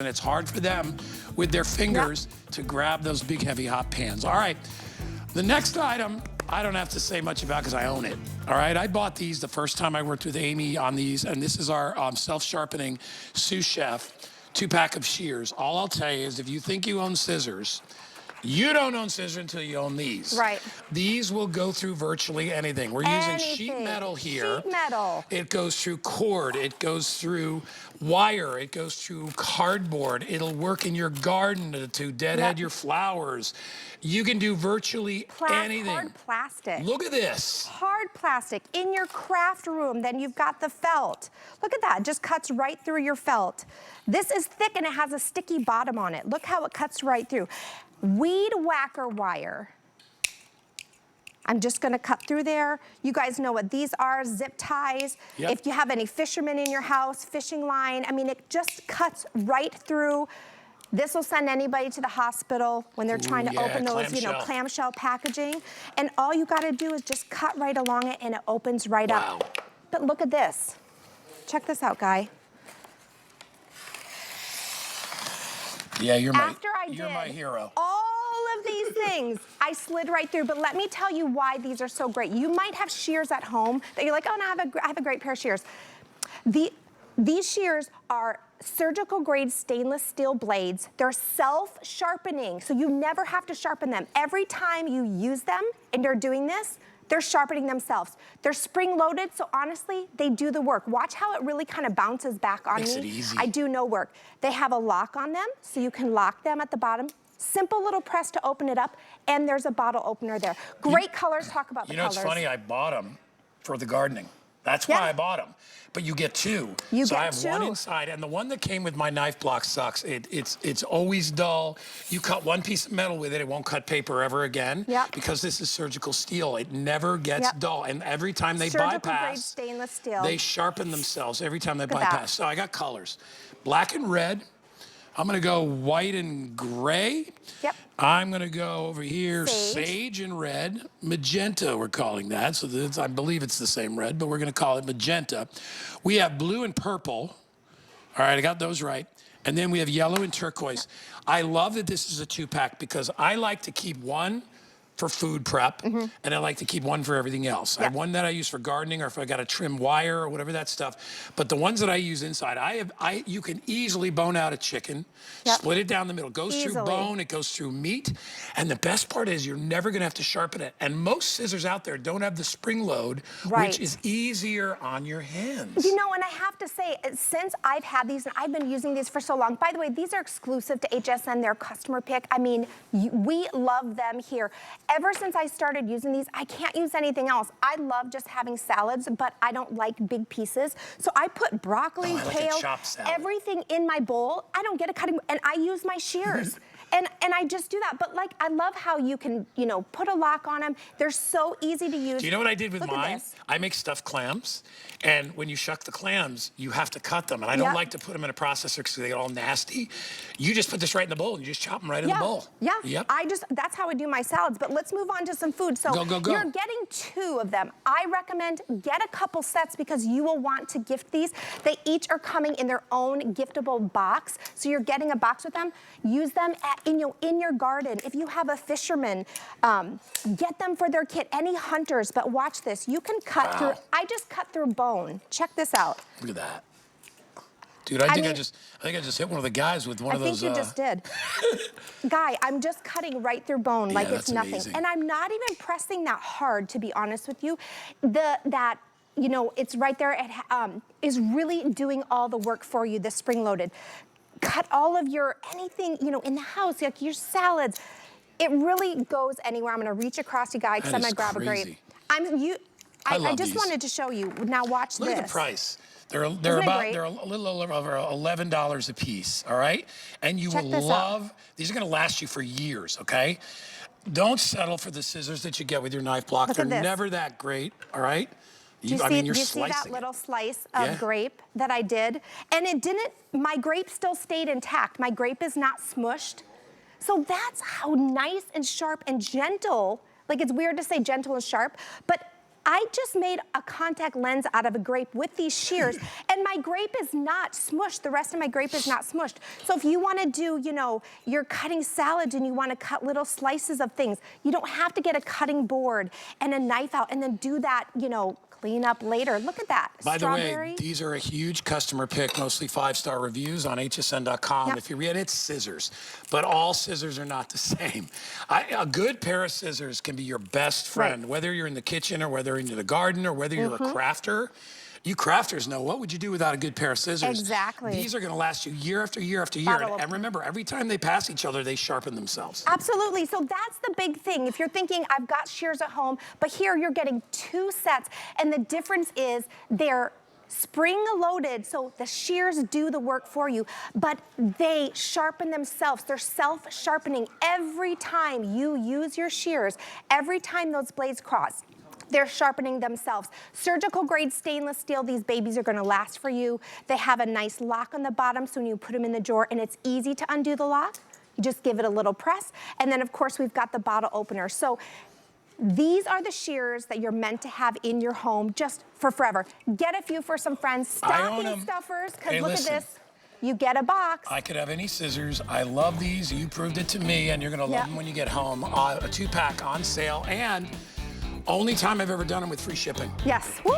and it's hard for them with their fingers to grab those big, heavy, hot pans. All right, the next item, I don't have to say much about because I own it. All right, I bought these the first time I worked with Amy on these, and this is our self-sharpening Sous Chef 2-pack of shears. All I'll tell you is if you think you own scissors, you don't own scissors until you own these. Right. These will go through virtually anything. We're using sheet metal here. Sheet metal. It goes through cord. It goes through wire. It goes through cardboard. It'll work in your garden to deadhead your flowers. You can do virtually anything. Hard plastic. Look at this. Hard plastic in your craft room. Then you've got the felt. Look at that. It just cuts right through your felt. This is thick and it has a sticky bottom on it. Look how it cuts right through. Weed whacker wire. I'm just gonna cut through there. You guys know what these are, zip ties. Yep. If you have any fishermen in your house, fishing line, I mean, it just cuts right through. This will send anybody to the hospital when they're trying to open those, you know, clamshell packaging. And all you gotta do is just cut right along it and it opens right up. But look at this. Check this out, Guy. Yeah, you're my All hero. of these things, I slid right through, but let me tell you why these are so great. You might have shears at home that you're like, oh, no, I have a great pair of shears. These shears are surgical grade stainless steel blades. They're self-sharpening, so you never have to sharpen them. Every time you use them and you're doing this, they're sharpening themselves. They're spring-loaded, so honestly, they do the work. Watch how it really kind of bounces back on me. Makes it easy. I do no work. They have a lock on them, so you can lock them at the bottom. Simple little press to open it up, and there's a bottle opener there. Great colors, talk about the colors. You know, it's funny, I bought them for the gardening. That's why I bought them. But you get two. So I have one inside, and the one that came with my knife block sucks. It's always dull. You cut one piece of metal with it, it won't cut paper ever again. Because this is surgical steel. It never gets dull. And every time they bypass, stainless steel. they sharpen themselves every time they bypass. So I got colors. Black and red. I'm gonna go white and gray. I'm gonna go over here, sage and red. Magenta, we're calling that. So this, I believe it's the same red, but we're gonna call it magenta. We have blue and purple. All right, I got those right. And then we have yellow and turquoise. I love that this is a 2-pack because I like to keep one for food prep, and I like to keep one for everything else. I have one that I use for gardening or if I got to trim wire or whatever that stuff. But the ones that I use inside, you can easily bone out a chicken, split it down the middle. It goes through bone, it goes through meat. And the best part is you're never gonna have to sharpen it. And most scissors out there don't have the spring load, which is easier on your hands. You know, and I have to say, since I've had these, and I've been using these for so long, by the way, these are exclusive to HSN, they're customer pick. I mean, we love them here. Ever since I started using these, I can't use anything else. I love just having salads, but I don't like big pieces. So I put broccoli, kale, everything in my bowl. I don't get a cutting, and I use my shears. And I just do that. But like, I love how you can, you know, put a lock on them. They're so easy to use. Do you know what I did with mine? I make stuffed clams. And when you shuck the clams, you have to cut them. And I don't like to put them in a processor because they get all nasty. You just put this right in the bowl and you just chop them right in the bowl. That's how I do my salads. But let's move on to some food. So you're getting 2 of them. I recommend get a couple sets because you will want to gift these. They each are coming in their own giftable box. So you're getting a box with them. Use them in your garden. If you have a fisherman, get them for their kit. Any hunters, but watch this. You can cut through, I just cut through bone. Check this out. Look at that. Dude, I think I just hit one of the guys with one of those. I think you just did. Guy, I'm just cutting right through bone like it's nothing. Amazing. And I'm not even pressing that hard, to be honest with you. You know, it's right there. It is really doing all the work for you, the spring-loaded. Cut all of your anything, you know, in the house, like your salads. It really goes anywhere. I'm gonna reach across you guys because I'm gonna grab a grape. I just wanted to show you. Now watch this. Look at the price. They're a little over $11 a piece, all right? And you will love, these are gonna last you for years, okay? Don't settle for the scissors that you get with your knife block. They're never that great, all right? Do you see that little slice of grape that I did? And it didn't, my grape still stayed intact. My grape is not smushed. So that's how nice and sharp and gentle, like it's weird to say gentle and sharp, but I just made a contact lens out of a grape with these shears, and my grape is not smushed. The rest of my grape is not smushed. So if you wanna do, you know, you're cutting salads and you wanna cut little slices of things, you don't have to get a cutting board and a knife out and then do that, you know, clean up later. Look at that. By the Strawberry. way, these are a huge customer pick, mostly 5-star reviews on hsn.com. Yep. If you read it, it's scissors, but all scissors are not the same. A good pair of scissors can be your best friend, Right. whether you're in the kitchen or whether you're in the garden or whether you're a crafter. You crafters know, what would you do without a good pair of scissors? Exactly. These are gonna last you year after year after year. Bottle And remember, every time they pass each other, they sharpen themselves. Absolutely, so that's the big thing. If you're thinking, I've got shears at home, but here you're getting 2 sets, and the difference is they're spring-loaded, so the shears do the work for you, but they sharpen themselves. They're self-sharpening every time you use your shears, every time those blades cross. They're sharpening themselves. Surgical grade stainless steel, these babies are gonna last for you. They have a nice lock on the bottom, so when you put them in the drawer, and it's easy to undo the lock, you just give it a little press, and then of course we've got the bottle opener. So these are the shears that you're meant to have in your home just for forever. Get a few for some friends, I own stocking 'em. stuffers, because Hey, look listen. at this. You get a box. I could have any scissors. I love these. You proved it to me, and you're gonna love Yep. them when you get home. A 2-pack on sale, and only time I've ever done them with free shipping. Yes. Woo.